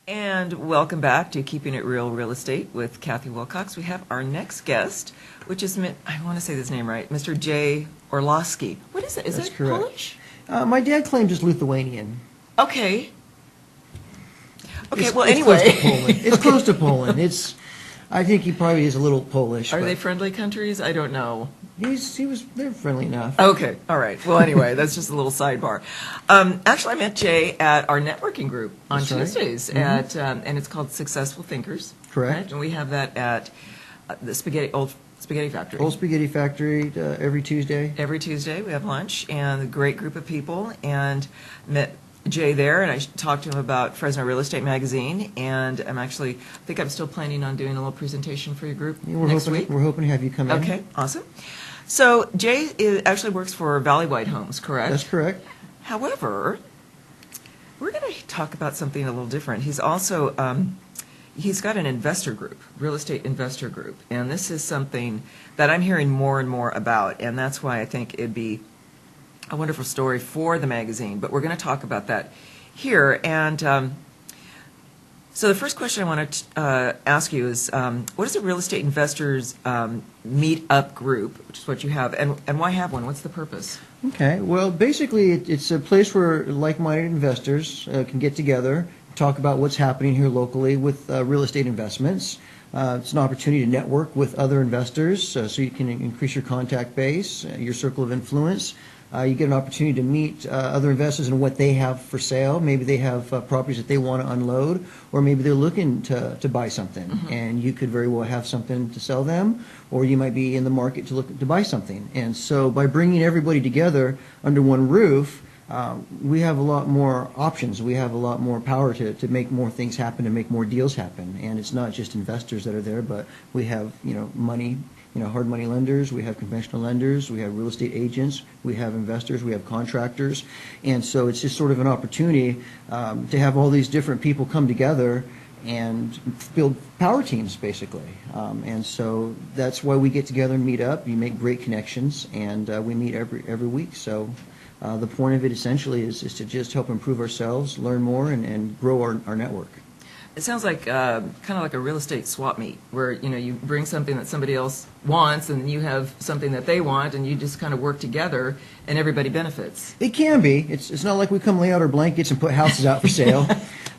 And welcome back to Keeping It Real Real Estate with Kathy Wilcox. We have our next guest, which is, I want to say this name right, Mr. J. Orlauski. What is it? Is That's that correct. Polish? My dad claims it's Lithuanian. Okay. Okay, It's, well, it's anyway. Close to Poland. It's close to Poland. I think he probably is a little Polish. Are but they friendly countries? I don't know. They're friendly enough. Okay, all right. Well, anyway, that's just a little sidebar. Actually, I met Jay at our networking group on That's right. Tuesdays, and it's called Successful Thinkers. Correct. Right? And we have that at the Old Spaghetti Factory. Old Spaghetti Factory every Tuesday. Every Tuesday we have lunch, and a great group of people, and met Jay there, and I talked to him about Fresno Real Estate Magazine, and I think I'm still planning on doing a little presentation for your group next week. We're hoping to have you come in. Okay, awesome. So Jay actually works for Valleywide Homes, correct? That's correct. However, we're going to talk about something a little different. He's also he's got an investor group, real estate investor group, and this is something that I'm hearing more and more about, and that's why I think it'd be a wonderful story for the magazine. But we're going to talk about that here. And so the first question I want to ask you is, what is a real estate investors meet-up group, which is what you have, and why have one? What's the purpose? Okay. Well, basically, it's a place where like-minded investors can get together, talk about what's happening here locally with real estate investments. It's an opportunity to network with other investors so you can increase your contact base, your circle of influence. You get an opportunity to meet other investors and what they have for sale. Maybe they have properties that they want to unload, or maybe they're looking to buy something, and you could very well have something to sell them, or you might be in the market to look to buy something. And so by bringing everybody together under one roof, we have a lot more options. We have a lot more power to make more things happen and make more deals happen. And it's not just investors that are there, but we have money. Hard money lenders, we have conventional lenders, we have real estate agents, we have investors, we have contractors. And so it's just sort of an opportunity to have all these different people come together and build power teams, basically. And so that's why we get together and meet up. You make great connections, and we meet every week. So the point of it essentially is to just help improve ourselves, learn more, and grow our network. It sounds like kind of like a real estate swap meet, where you bring something that somebody else wants, and you have something that they want, and you just kind of work together, and everybody benefits. It can be. It's not like we come lay out our blankets and put houses out for sale.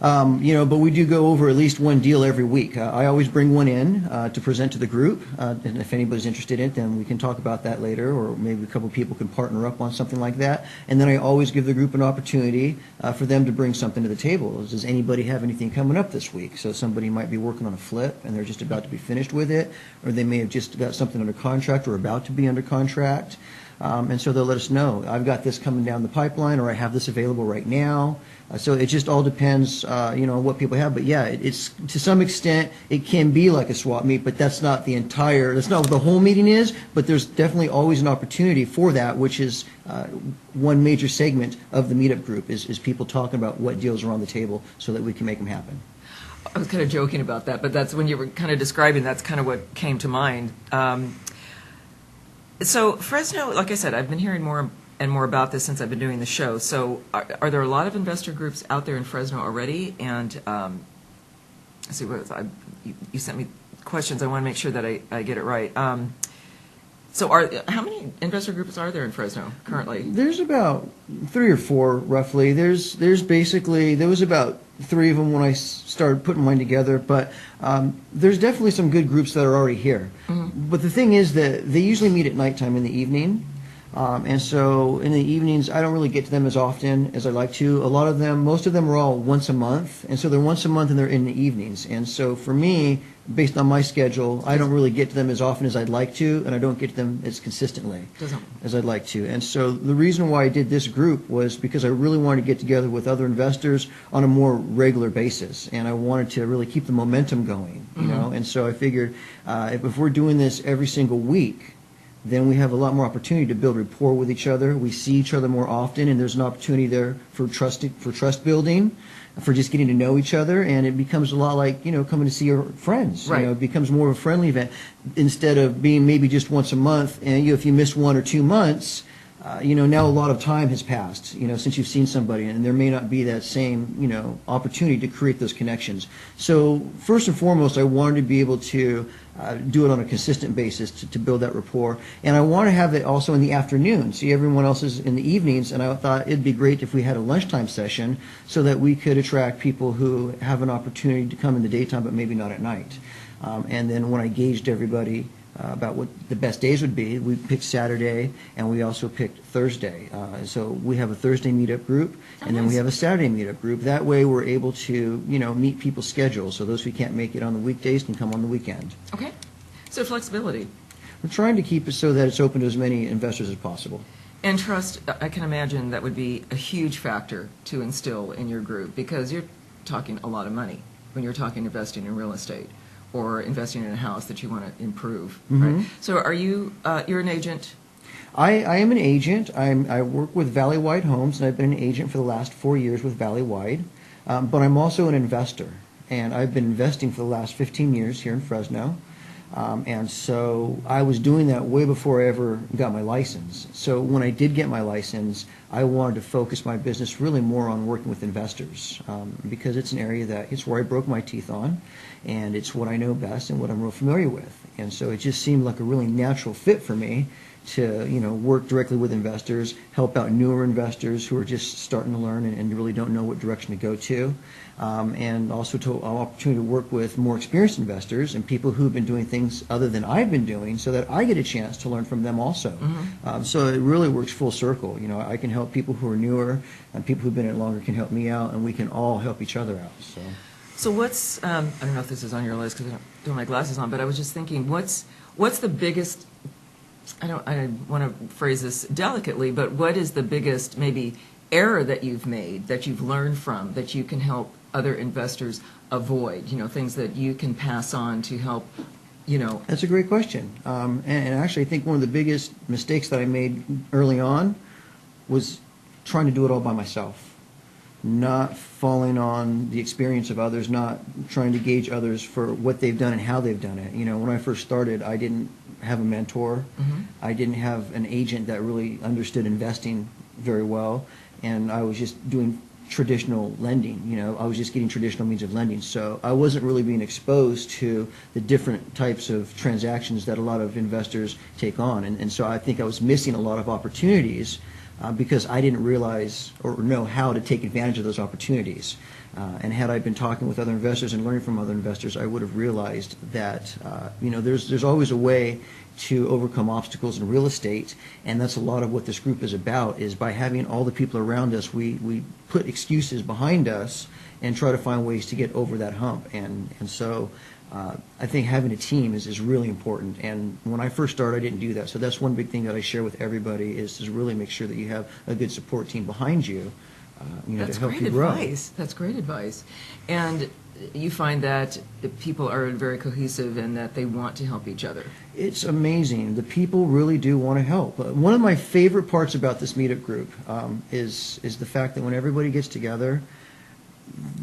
But we do go over at least one deal every week. I always bring one in to present to the group, and if anybody's interested in it, then we can talk about that later, or maybe a couple of people can partner up on something like that. And then I always give the group an opportunity for them to bring something to the table. Does anybody have anything coming up this week? So somebody might be working on a flip, and they're just about to be finished with it, or they may have just got something under contract or about to be under contract. And so they'll let us know, I've got this coming down the pipeline, or I have this available right now. So it just all depends, on what people have. But yeah, it's to some extent it can be like a swap meet, but that's not that's not what the whole meeting is. But there's definitely always an opportunity for that, which is one major segment of the meetup group is people talking about what deals are on the table so that we can make them happen. I was kind of joking about that, but that's when you were kind of describing, that's kind of what came to mind. So Fresno, like I said, I've been hearing more and more about this since I've been doing the show. So are there a lot of investor groups out there in Fresno already? And let's see, you sent me questions. I want to make sure that I get it right. So how many investor groups are there in Fresno currently? There's about 3 or 4 roughly. There was about 3 of them when I started putting mine together, but there's definitely some good groups that are already here. Mm-hmm. But the thing is that they usually meet at nighttime in the evening. And so in the evenings, I don't really get to them as often as I'd like to. Most of them are all once a month, and so they're once a month and they're in the evenings. And so for me, based on my schedule, I don't really get to them as often as I'd like to, and I don't get to them as consistently as I'd like to. And so the reason why I did this group was because I really wanted to get together with other investors on a more regular basis, and I wanted to really keep the momentum going, you know. And so I figured if we're doing this every single week, then we have a lot more opportunity to build rapport with each other. We see each other more often, and there's an opportunity there for trust building, for just getting to know each other, and it becomes a lot like, coming to see your friends. Right. It becomes more of a friendly event instead of being maybe just once a month, and if you miss 1 or 2 months, now a lot of time has passed, since you've seen somebody, and there may not be that same, opportunity to create those connections. So first and foremost, I wanted to be able to do it on a consistent basis to build that rapport. And I want to have it also in the afternoon. See, everyone else is in the evenings, and I thought it'd be great if we had a lunchtime session so that we could attract people who have an opportunity to come in the daytime, but maybe not at night. And then when I gauged everybody about what the best days would be, we picked Saturday, and we also picked Thursday. So we have a Thursday meetup group, and then we have a Saturday meetup group. That way we're able to, meet people's schedules. So those who can't make it on the weekdays can come on the weekend. Okay. So flexibility. We're trying to keep it so that it's open to as many investors as possible. And trust, I can imagine that would be a huge factor to instill in your group, because you're talking a lot of money when you're talking investing in real estate or investing in a house that you want to improve, right? So are you, you're an agent? I am an agent. I work with Valley Wide Homes, and I've been an agent for the last 4 years with Valley Wide. But I'm also an investor, and I've been investing for the last 15 years here in Fresno. And so I was doing that way before I ever got my license. So when I did get my license, I wanted to focus my business really more on working with investors, because it's an area that it's where I broke my teeth on, and it's what I know best and what I'm real familiar with. And so it just seemed like a really natural fit for me to work directly with investors, help out newer investors who are just starting to learn and really don't know what direction to go to, and also to an opportunity to work with more experienced investors and people who've been doing things other than I've been doing, so that I get a chance to learn from them also. So it really works full circle. I can help people who are newer, and people who've been in it longer can help me out, and we can all help each other out. So what's, I don't know if this is on your list because I don't have my glasses on, but I was just thinking, what's the biggest, I want to phrase this delicately, but what is the biggest maybe error that you've made, that you've learned from, that you can help other investors avoid, things that you can pass on to help, That's a great question. And actually, I think one of the biggest mistakes that I made early on was trying to do it all by myself, not falling on the experience of others, not trying to gauge others for what they've done and how they've done it. When I first started, I didn't have a mentor. I didn't have an agent that really understood investing very well, and I was just doing traditional lending. I was just getting traditional means of lending, so I wasn't really being exposed to the different types of transactions that a lot of investors take on, and so I think I was missing a lot of opportunities because I didn't realize or know how to take advantage of those opportunities. And had I been talking with other investors and learning from other investors, I would have realized that there's always a way to overcome obstacles in real estate, and that's a lot of what this group is about. Is by having all the people around us, we put excuses behind us and try to find ways to get over that hump. And so I think having a team is really important. And when I first started, I didn't do that. So that's one big thing that I share with everybody is to really make sure that you have a good support team behind you. That's to help great you grow. advice. That's great advice. And you find that people are very cohesive and that they want to help each other. It's amazing. The people really do want to help. One of my favorite parts about this meetup group is the fact that when everybody gets together,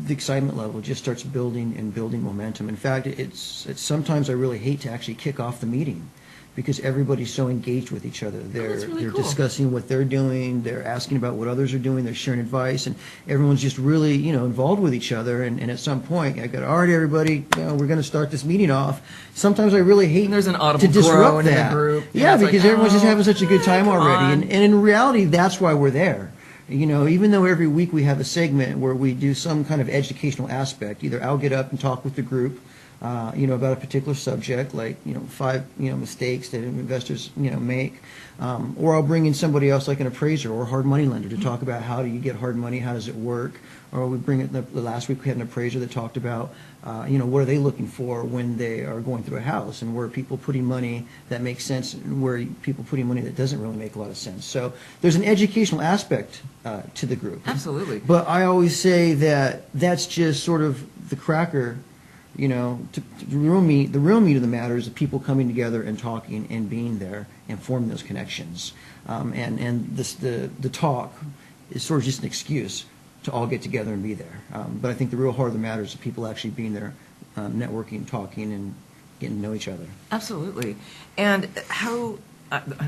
the excitement level just starts building and building momentum. In fact, it's sometimes I really hate to actually kick off the meeting, because everybody's so engaged with each other. They're cool. discussing what they're doing, they're asking about what others are doing, they're sharing advice, and everyone's just really involved with each other. And at some point, I go, all right, everybody, we're going to start this meeting off. Sometimes I really hate there's an audible to disrupt groan that. in the group. Yeah, because everyone's just having such a good time come already. on. And in reality, that's why we're there. Even though every week we have a segment where we do some kind of educational aspect, either I'll get up and talk with the group, about a particular subject, like 5 mistakes that investors make, or I'll bring in somebody else like an appraiser or a hard money lender to talk about how do you get hard money, how does it work, or we bring it. The last week we had an appraiser that talked about what are they looking for when they are going through a house, and where are people putting money that makes sense, and where are people putting money that doesn't really make a lot of sense. So there's an educational aspect to the group. Absolutely. But I always say that that's just sort of the cracker. The real meat of the matter is the people coming together and talking and being there and forming those connections. And the talk is sort of just an excuse to all get together and be there. But I think the real heart of the matter is the people actually being there, networking, talking, and getting to know each other. Absolutely. And how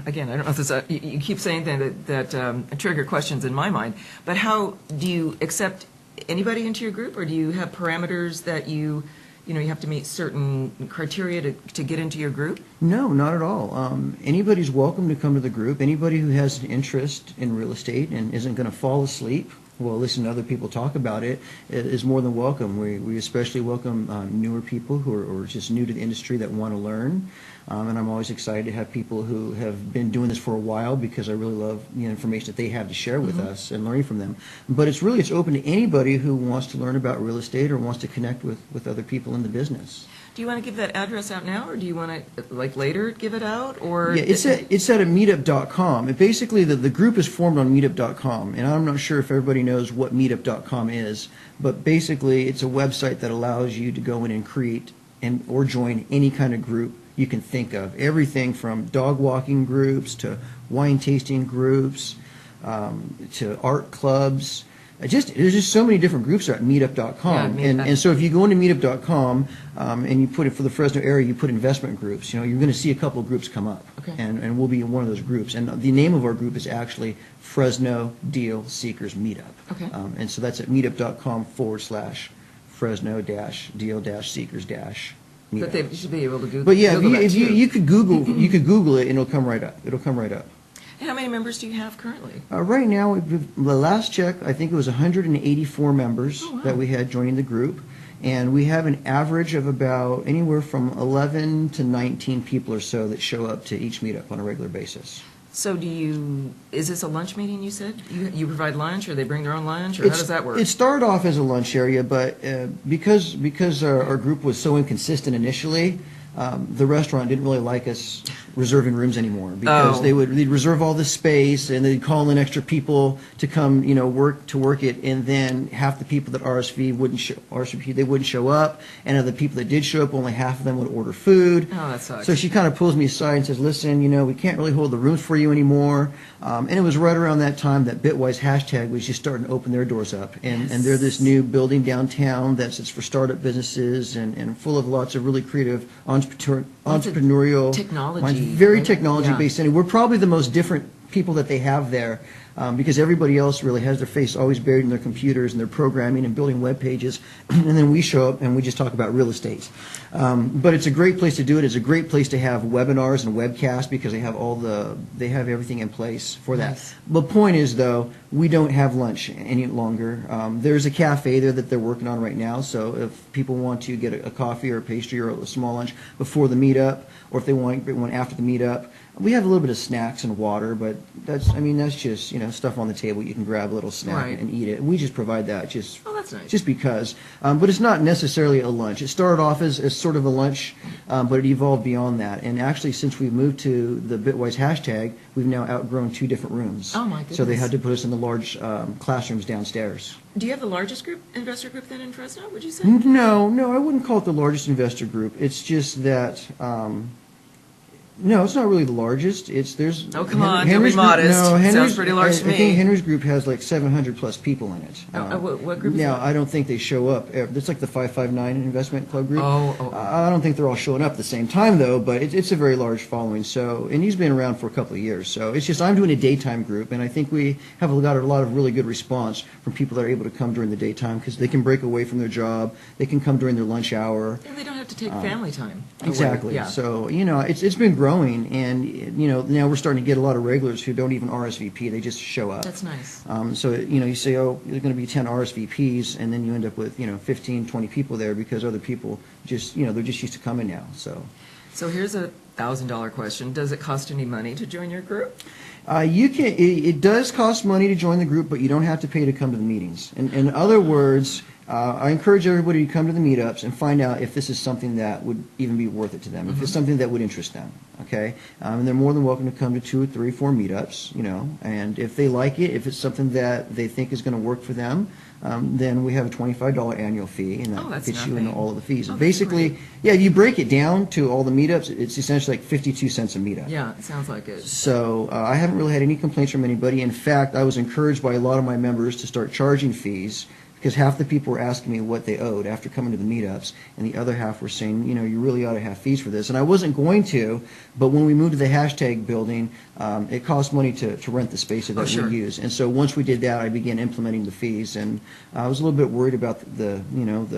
again, I don't know if this, you keep saying that trigger questions in my mind, but how do you accept anybody into your group, or do you have parameters that you have to meet certain criteria to get into your group? No, not at all. Anybody's welcome to come to the group. Anybody who has an interest in real estate and isn't going to fall asleep while listening to other people talk about it is more than welcome. We especially welcome newer people who are just new to the industry that want to learn. And I'm always excited to have people who have been doing this for a while, because I really love the information that they have to share with us and learning from them. But it's open to anybody who wants to learn about real estate or wants to connect with other people in the business. Do you want to give that address out now, or do you want to later give it out? Or yeah, it's at meetup.com. And basically, the group is formed on meetup.com, and I'm not sure if everybody knows what meetup.com is, but basically, it's a website that allows you to go in and create or join any kind of group you can think of. Everything from dog walking groups to wine tasting groups to art clubs. There's just so many different groups at meetup.com. Yeah, and so if you go into meetup.com and you put it for the Fresno area, you put investment groups, you're going to see a couple of groups come up. Okay. And we'll be in one of those groups. And the name of our group is actually Fresno Deal Seekers Meetup. Okay. And so that's at meetup.com/Fresno-Deal-Seekers-Meetup. But they should be able to Google. But yeah, Google if you could Google it, and it'll come right up. And how many members do you have currently? Right now, the last check, I think it was 184 members that we had joining the group, and we have an average of about anywhere from 11 to 19 people or so that show up to each meetup on a regular basis. So is this a lunch meeting, you said? You provide lunch, or they bring their own lunch, or how does that work? It started off as a lunch area, but because our group was so inconsistent initially, the restaurant didn't really like us reserving rooms anymore, because they'd reserve all this space and they'd call in extra people to come work it, and then half the people that RSVP wouldn't show up, and of the people that did show up, only half of them would order food. Oh, that sucks. So she kind of pulls me aside and says, listen, we can't really hold the rooms for you anymore. And it was right around that time that Bitwise hashtag was just starting to open their doors up, and they're this new building downtown it's for startup businesses and full of lots of really creative entrepreneurial technology, very right? technology-based. And we're probably the most different people that they have there, because everybody else really has their face always buried in their computers and their programming and building web pages, and then we show up and we just talk about real estate. But it's a great place to do it. It's a great place to have webinars and webcasts, because they have everything in place for that. Nice. The point is, though, we don't have lunch any longer. There's a cafe there that they're working on right now, so if people want to get a coffee or a pastry or a small lunch before the meetup, or if they want one after the meetup, we have a little bit of snacks and water, but that's just stuff on the table. You can grab a little snack and eat it. We just provide that that's nice. just because. But it's not necessarily a lunch. It started off as sort of a lunch, but it evolved beyond that. And actually, since we moved to the Bitwise hashtag, we've now outgrown 2 different rooms. Oh my goodness! So they had to put us in the large classrooms downstairs. Do you have the largest investor group then in Fresno, would you say? No, I wouldn't call it the largest investor group. It's just that. No, it's not really the largest. Oh, come on, don't be modest. Sounds pretty large to me. I think Henry's group has like 700 plus people in it. What group is now, that? I don't think they show up. It's like the 559 Investment Club group. Oh. I don't think they're all showing up at the same time, though, but it's a very large following. So, and he's been around for a couple of years. So it's just I'm doing a daytime group, and I think we have got a lot of really good response from people that are able to come during the daytime, because they can break away from their job. They can come during their lunch hour. And they don't have to take family time away. Exactly. Yeah. So, it's been growing, and now we're starting to get a lot of regulars who don't even RSVP. They just show up. That's nice. So, you say, oh, there's going to be 10 RSVPs, and then you end up with, 15, 20 people there, because other people just, they're just used to coming now. So here's a $1,000 question. Does it cost any money to join your group? It does cost money to join the group, but you don't have to pay to come to the meetings. In other words, I encourage everybody to come to the meetups and find out if this is something that would even be worth it to them, if it's something that would interest them, okay? And they're more than welcome to come to 2 or 3 or 4 meetups, and if they like it, if it's something that they think is going to work for them, then we have a $25 annual fee, and that gets you into all of the fees. And basically, if you break it down to all the meetups, it's essentially like 52 cents a meetup. Yeah, it sounds like it. So I haven't really had any complaints from anybody. In fact, I was encouraged by a lot of my members to start charging fees, because half the people were asking me what they owed after coming to the meetups, and the other half were saying, you really ought to have fees for this. And I wasn't going to, but when we moved to the hashtag building, it cost money to rent the space that Sure. we use. And so once we did that, I began implementing the fees, and I was a little bit worried about the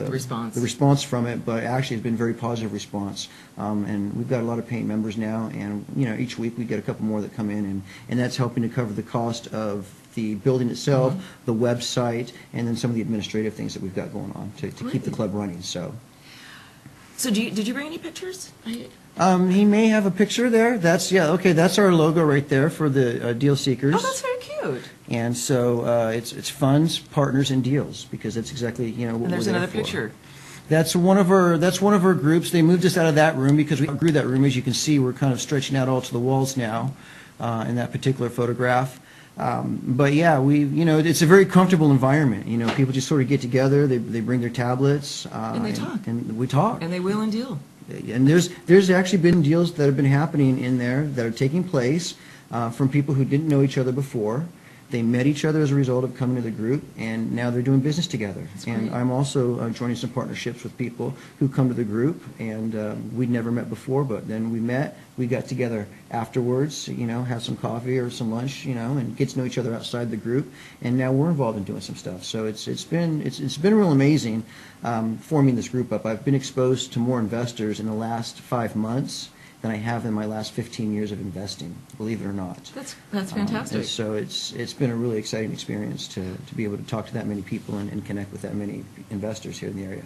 response from it, but actually it's been a very positive response. And we've got a lot of paying members now, and each week we get a couple more that come in, and that's helping to cover the cost of the building itself, the website, and then some of the administrative things that we've got going on to keep the club running. So did you bring any pictures? he may have a picture there. That's our logo right there for the deal seekers. Oh, that's very cute. And so it's funds, partners, and deals, because that's exactly what And we're there's there another for. picture. That's one of our groups. They moved us out of that room because we outgrew that room. As you can see, we're kind of stretching out all to the walls now in that particular photograph. But yeah, it's a very comfortable environment. People just sort of get together. They bring their tablets And they talk. and we talk. And they will and deal. And there's actually been deals that have been happening in there that are taking place from people who didn't know each other before. They met each other as a result of coming to the group, and now they're doing business together. And I'm also joining some partnerships with people who come to the group, and we'd never met before, but then we met. We got together afterwards, have some coffee or some lunch, and get to know each other outside the group. And now we're involved in doing some stuff. So it's been real amazing forming this group up. I've been exposed to more investors in the last 5 months than I have in my last 15 years of investing, believe it or not. That's fantastic. And so it's been a really exciting experience to be able to talk to that many people and connect with that many investors here in the area.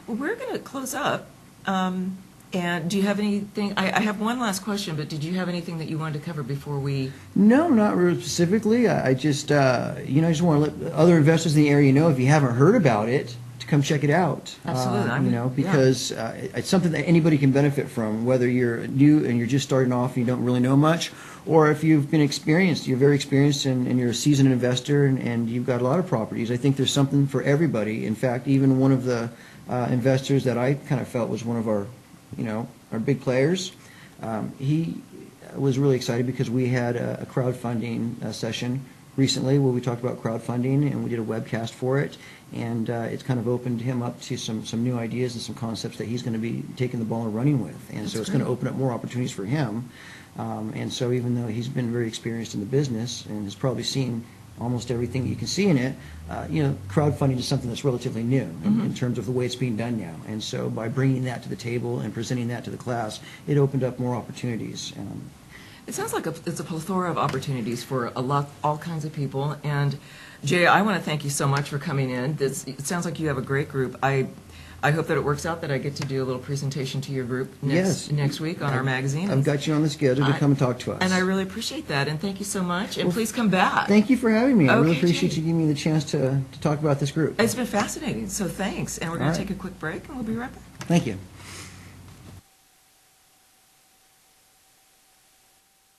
Well, we're going to close up. And do you have anything? I have one last question, but did you have anything that you wanted to cover before we? No, not really specifically. I just I just want to let other investors in the area know, if you haven't heard about it, to come check it out. Absolutely. Because it's something that anybody can benefit from, whether you're new and you're just starting off and you don't really know much, or if you've been experienced, you're very experienced and you're a seasoned investor and you've got a lot of properties. I think there's something for everybody. In fact, even one of the investors that I kind of felt was one of our big players, he was really excited because we had a crowdfunding session recently where we talked about crowdfunding, and we did a webcast for it, and it's kind of opened him up to some new ideas and some concepts that he's going to be taking the ball and running with, and so it's going to open up more opportunities for him. And so even though he's been very experienced in the business and has probably seen almost everything you can see in it, crowdfunding is something that's relatively new in terms of the way it's being done now. And so by bringing that to the table and presenting that to the class, it opened up more opportunities. It sounds like it's a plethora of opportunities for all kinds of people. And Jay, I want to thank you so much for coming in. It sounds like you have a great group. I hope that it works out that I get to do a little presentation to your group next week on our magazine. I've got you on the schedule to come and talk to us. And I really appreciate that, and thank you so much. And please come back. Thank you for having me. I really Okay, appreciate Jay. you giving me the chance to talk about this group. It's been fascinating, so thanks. And we're going All to right. take a quick break, and we'll be right back. Thank you.